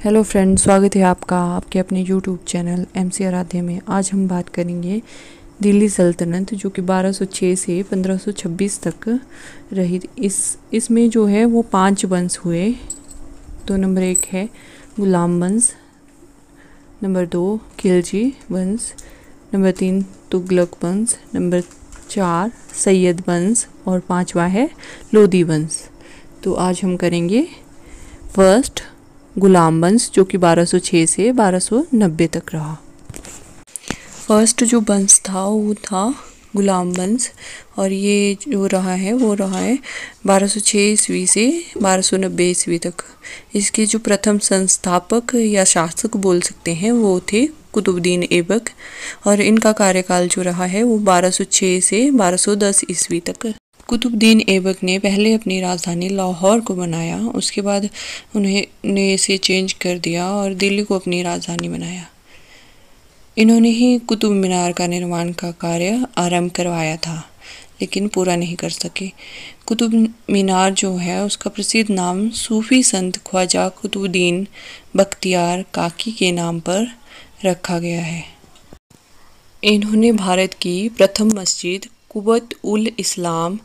Hello friends, स्वागत है आपका आपके अपने यूट्यूब चैनल MC आराध्य में। आज हम बात करेंगे दिल्ली सल्तनत जो कि 1206 से 1526 तक रही। इसमें जो है वो 5 वंश हुए। तो नंबर 1 है गुलाम वंश, नंबर 2 खिलजी वंश, नंबर 3 तुगलक वंश, नंबर 4 सैयद वंश और 5वां है लोदी वंश। तो आज हम करेंगे फर्स्ट गुलाम वंश जो कि 1206 से 1290 तक रहा। फर्स्ट जो वंश था वो था गुलाम वंश और ये जो रहा है वो रहा है 1206 ईस्वी से 1290 ईस्वी तक। इसके जो प्रथम संस्थापक या शासक बोल सकते हैं वो थे कुतुबुद्दीन ऐबक और इनका कार्यकाल जो रहा है वो 1206 से 1210 ईस्वी तक। कुतुबुद्दीन ऐबक ने पहले अपनी राजधानी लाहौर को बनाया, उसके बाद उन्होंने इसे चेंज कर दिया और दिल्ली को अपनी राजधानी बनाया। इन्होंने ही कुतुब मीनार का निर्माण का कार्य आरंभ करवाया था लेकिन पूरा नहीं कर सके। कुतुब मीनार जो है उसका प्रसिद्ध नाम सूफी संत ख्वाजा कुतुबुद्दीन बख्तियार काकी के नाम पर रखा गया है। इन्होंने भारत की प्रथम मस्जिद कुबत उल इस्लाम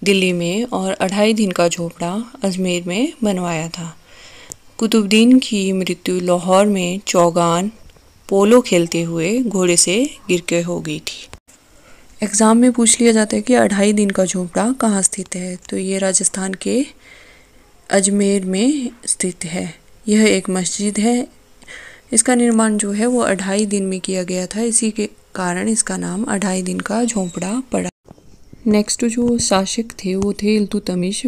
दिल्ली में और 2.5 दिन का झोपड़ा अजमेर में बनवाया था। कुतुबुद्दीन की मृत्यु लाहौर में चौगान पोलो खेलते हुए घोड़े से गिर के हो गई थी। एग्ज़ाम में पूछ लिया जाता है कि 2.5 दिन का झोपड़ा कहाँ स्थित है, तो ये राजस्थान के अजमेर में स्थित है। यह एक मस्जिद है। इसका निर्माण जो है वो 2.5 दिन में किया गया था, इसी के कारण इसका नाम 2.5 दिन का झोंपड़ा पड़ा। नेक्स्ट जो शासक थे वो थे इल्तुतमिश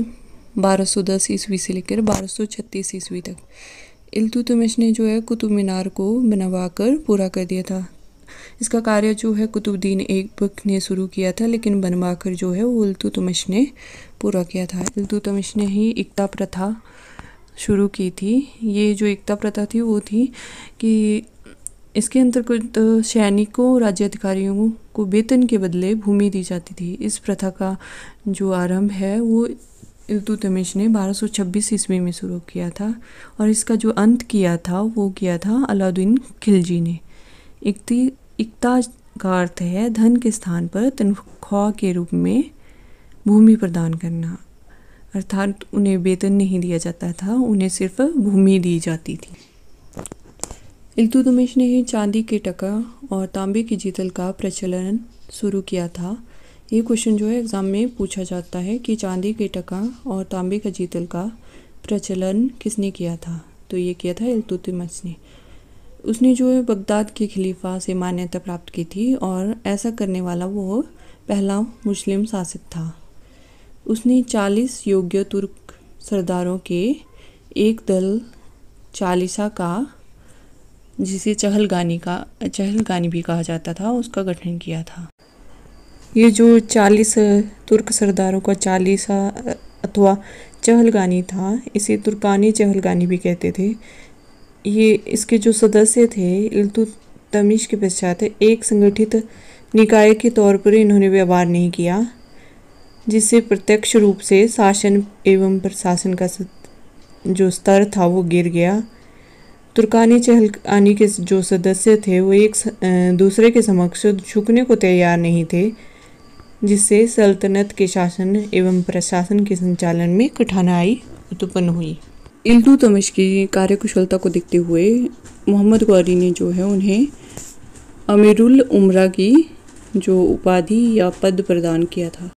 1210 ईस्वी से लेकर 1236 ईस्वी तक। इल्तुतमिश ने जो है कुतुब मीनार को बनवाकर पूरा कर दिया था। इसका कार्य जो है कुतुबुद्दीन ऐबक ने शुरू किया था लेकिन बनवाकर जो है वो इल्तुतमिश ने पूरा किया था। इल्तुतमिश ने ही इक्ता प्रथा शुरू की थी। ये जो इक्ता प्रथा थी वो थी कि इसके अंतर्गत सैनिकों राज्य अधिकारियों को वेतन के बदले भूमि दी जाती थी। इस प्रथा का जो आरंभ है वो इल्तुतमिश ने 1226 ईस्वी में शुरू किया था और इसका जो अंत किया था वो किया था अलाउद्दीन खिलजी ने। इक्ता का अर्थ है धन के स्थान पर तनख्वाह के रूप में भूमि प्रदान करना, अर्थात उन्हें वेतन नहीं दिया जाता था, उन्हें सिर्फ भूमि दी जाती थी। इल्तुतमिश ने ही चांदी के टका और तांबे की जीतल का प्रचलन शुरू किया था। ये क्वेश्चन जो है एग्ज़ाम में पूछा जाता है कि चांदी के टका और तांबे का जीतल का प्रचलन किसने किया था, तो ये किया था इल्तुतमिश ने। उसने जो है बगदाद के खलीफा से मान्यता प्राप्त की थी और ऐसा करने वाला वो पहला मुस्लिम शासक था। उसने 40 योग्य तुर्क सरदारों के एक दल चालीसा का, जिसे चहलगानी भी कहा जाता था, उसका गठन किया था। ये जो 40 तुर्क सरदारों का चालीसा अथवा चहलगानी था, इसे तुर्कानी चहलगानी भी कहते थे। ये इसके जो सदस्य थे इल्तुतमिश के पश्चात एक संगठित निकाय के तौर पर इन्होंने व्यवहार नहीं किया, जिससे प्रत्यक्ष रूप से शासन एवं प्रशासन का जो स्तर था वो गिर गया। तुर्कानी चहलगानी के जो सदस्य थे वो एक दूसरे के समक्ष झुकने को तैयार नहीं थे, जिससे सल्तनत के शासन एवं प्रशासन के संचालन में कठिनाई उत्पन्न हुई। इल्तुतमिश की कार्यकुशलता को देखते हुए मोहम्मद गौरी ने जो है उन्हें अमीरुल उमरा की जो उपाधि या पद प्रदान किया था।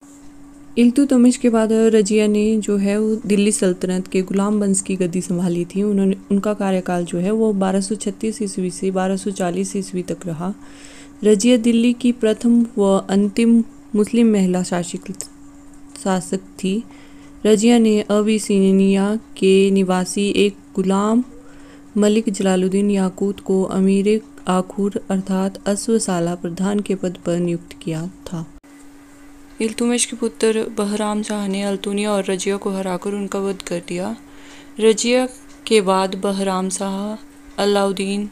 इल्तुतमिश के बाद रजिया ने जो है वो दिल्ली सल्तनत के गुलाम वंश की गद्दी संभाली थी। उनका कार्यकाल जो है वो 1236 ईस्वी से 1240 ईस्वी तक रहा। रजिया दिल्ली की प्रथम व अंतिम मुस्लिम महिला शासक थी। रजिया ने अबिसिनिया के निवासी एक गुलाम मलिक जलालुद्दीन याकूत को अमीर आखुर अर्थात अश्वशाला प्रधान के पद पर नियुक्त किया था। इल्तुतमिश के पुत्र बहराम शाह ने अल्तुनिया और रजिया को हराकर उनका वध कर दिया। रजिया के बाद बहराम शाह, अलाउद्दीन,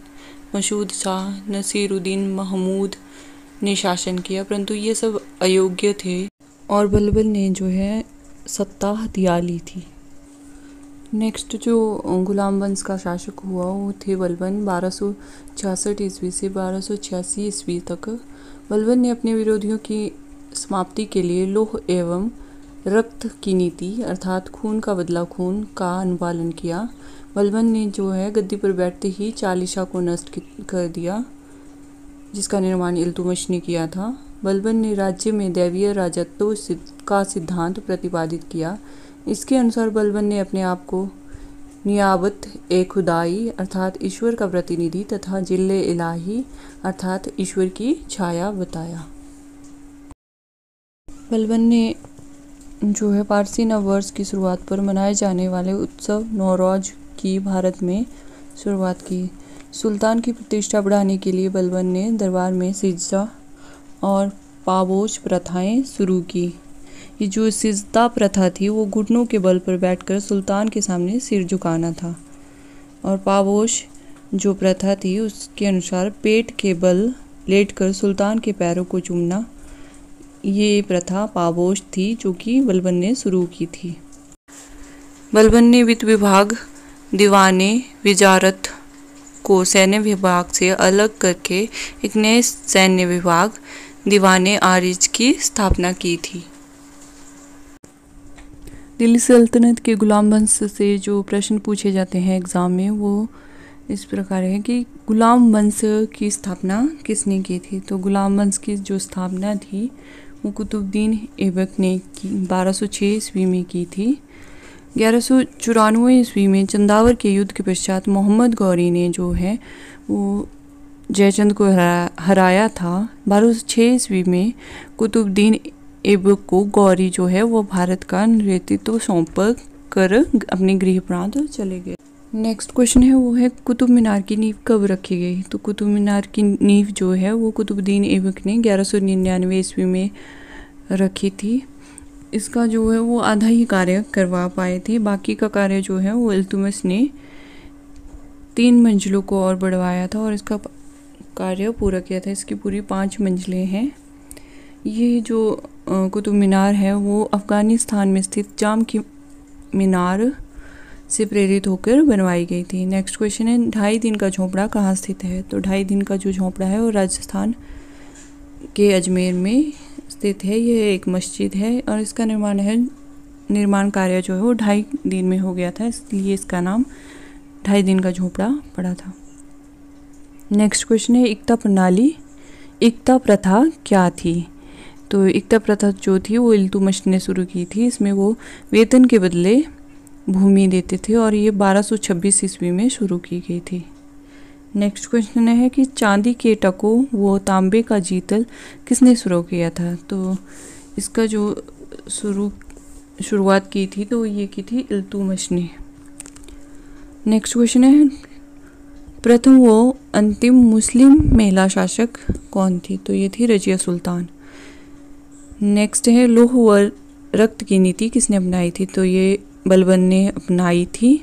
मसूद शाह, नसीरुद्दीन महमूद ने शासन किया, परंतु ये सब अयोग्य थे और बलबल ने जो है सत्ता हथिया ली थी। नेक्स्ट जो गुलाम वंश का शासक हुआ वो थे बलबन 1266 ईस्वी से 1286 ईस्वी तक। बलबन ने अपने विरोधियों की समाप्ति के लिए लौह एवं रक्त की नीति अर्थात खून का बदला खून का अनुपालन किया। बलबन ने जो है गद्दी पर बैठते ही चालीसा को नष्ट कर दिया, जिसका निर्माण इल्तुतमिश ने किया था। बलबन ने राज्य में दैवीय राजत्व का सिद्धांत प्रतिपादित किया। इसके अनुसार बलबन ने अपने आप को नियाबत ए खुदाई अर्थात ईश्वर का प्रतिनिधि तथा जिल्ले इलाही अर्थात ईश्वर की छाया बताया। बलबन ने जो है पारसी नव वर्ष की शुरुआत पर मनाए जाने वाले उत्सव नौरोज की भारत में शुरुआत की। सुल्तान की प्रतिष्ठा बढ़ाने के लिए बलबन ने दरबार में सिजदा और पाबोश प्रथाएं शुरू की। ये जो सिजदा प्रथा थी वो घुटनों के बल पर बैठकर सुल्तान के सामने सिर झुकाना था, और पाबोश जो प्रथा थी उसके अनुसार पेट के बल लेटकर सुल्तान के पैरों को चूमना। ये प्रथा पाबोश थी जो कि बलबन ने शुरू की थी। बलबन ने वित्त विभाग दीवाने विजारत को सैन्य विभाग से अलग करके एक नए सैन्य विभाग दीवाने आरिज की स्थापना की थी। दिल्ली सल्तनत के गुलाम वंश से जो प्रश्न पूछे जाते हैं एग्ज़ाम में वो इस प्रकार है कि गुलाम वंश की स्थापना किसने की थी। तो गुलाम वंश की जो स्थापना थी वो कुतुबुद्दीन ऐबक ने 1206 ईस्वी में की थी। 1194 ईस्वी में चंदावर के युद्ध के पश्चात मोहम्मद गौरी ने जो है वो जयचंद को हराया था। 1206 ईस्वी में कुतुबुद्दीन ऐबक को गौरी जो है वो भारत का नेतृत्व सौंप कर अपने गृह प्रांत चले गए। नेक्स्ट क्वेश्चन है वो है कुतुब मीनार की नींव कब रखी गई। तो कुतुब मीनार की नींव जो है वो कुतुबुद्दीन ऐबक ने 1199 ईस्वी में रखी थी। इसका जो है वो आधा ही कार्य करवा पाए थे, बाकी का कार्य जो है वो इल्तुतमिश ने 3 मंजिलों को और बढ़वाया था और इसका कार्य पूरा किया था। इसकी पूरी 5 मंजिलें हैं। ये जो कुतुब मीनार है वो अफ़गानिस्तान में स्थित जाम की मीनार से प्रेरित होकर बनवाई गई थी। नेक्स्ट क्वेश्चन है 2.5 दिन का झोंपड़ा कहाँ स्थित है। तो 2.5 दिन का जो झोंपड़ा है वो राजस्थान के अजमेर में स्थित है। यह एक मस्जिद है और इसका निर्माण कार्य जो है वो 2.5 दिन में हो गया था, इसलिए इसका नाम 2.5 दिन का झोंपड़ा पड़ा था। नेक्स्ट क्वेश्चन है एकता प्रथा क्या थी। तो एकता प्रथा जो थी वो इल्तुतमिश ने शुरू की थी। इसमें वो वेतन के बदले भूमि देते थे और ये 1226 ईस्वी में शुरू की गई थी। नेक्स्ट क्वेश्चन है कि चांदी के टको वो तांबे का जीतल किसने शुरू किया था। तो इसका जो शुरुआत की थी तो ये की थी इल्तुतमिश ने। नेक्स्ट क्वेश्चन है प्रथम वो अंतिम मुस्लिम महिला शासक कौन थी। तो ये थी रजिया सुल्तान। नेक्स्ट है लौह व रक्त की नीति किसने अपनाई थी। तो ये बलबन ने अपनाई थी।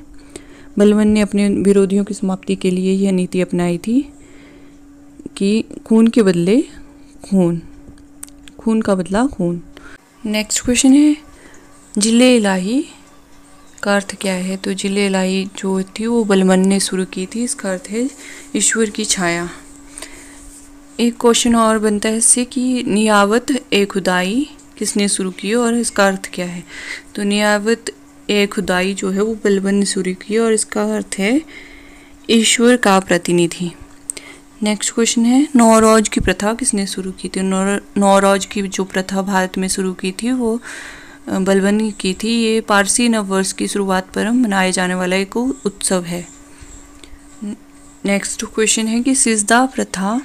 बलबन ने अपने विरोधियों की समाप्ति के लिए यह नीति अपनाई थी कि खून के बदले खून का बदला खून। नेक्स्ट क्वेश्चन है जिले इलाही का अर्थ क्या है। तो जिले इलाही जो थी वो बलबन ने शुरू की थी। इसका अर्थ है ईश्वर की छाया। एक क्वेश्चन और बनता है इससे कि नियावत ए खुदाई किसने शुरू की और इसका अर्थ क्या है। तो नियावत ए खुदाई जो है वो बलबन ने शुरू की और इसका अर्थ है ईश्वर का प्रतिनिधि। नेक्स्ट क्वेश्चन है नौरोज की प्रथा किसने शुरू की थी। नौरोज की जो प्रथा भारत में शुरू की थी वो बलबन ने की थी। ये पारसी नववर्ष की शुरुआत पर मनाए जाने वाला एक उत्सव है। नेक्स्ट क्वेश्चन है कि सिजदा प्रथा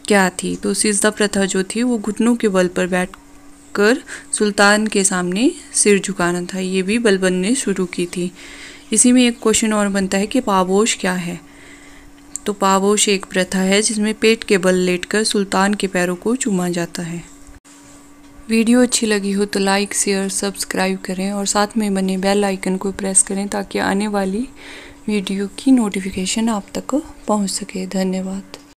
क्या थी। तो सिजदा प्रथा जो थी वो घुटनों के बल पर बैठकर सुल्तान के सामने सिर झुकाना था। ये भी बलबन ने शुरू की थी। इसी में एक क्वेश्चन और बनता है कि पाबोश क्या है। तो पाबोश एक प्रथा है जिसमें पेट के बल लेटकर सुल्तान के पैरों को चूमा जाता है। वीडियो अच्छी लगी हो तो लाइक शेयर सब्सक्राइब करें और साथ में बने बेल आइकन को प्रेस करें ताकि आने वाली वीडियो की नोटिफिकेशन आप तक पहुंच सके। धन्यवाद।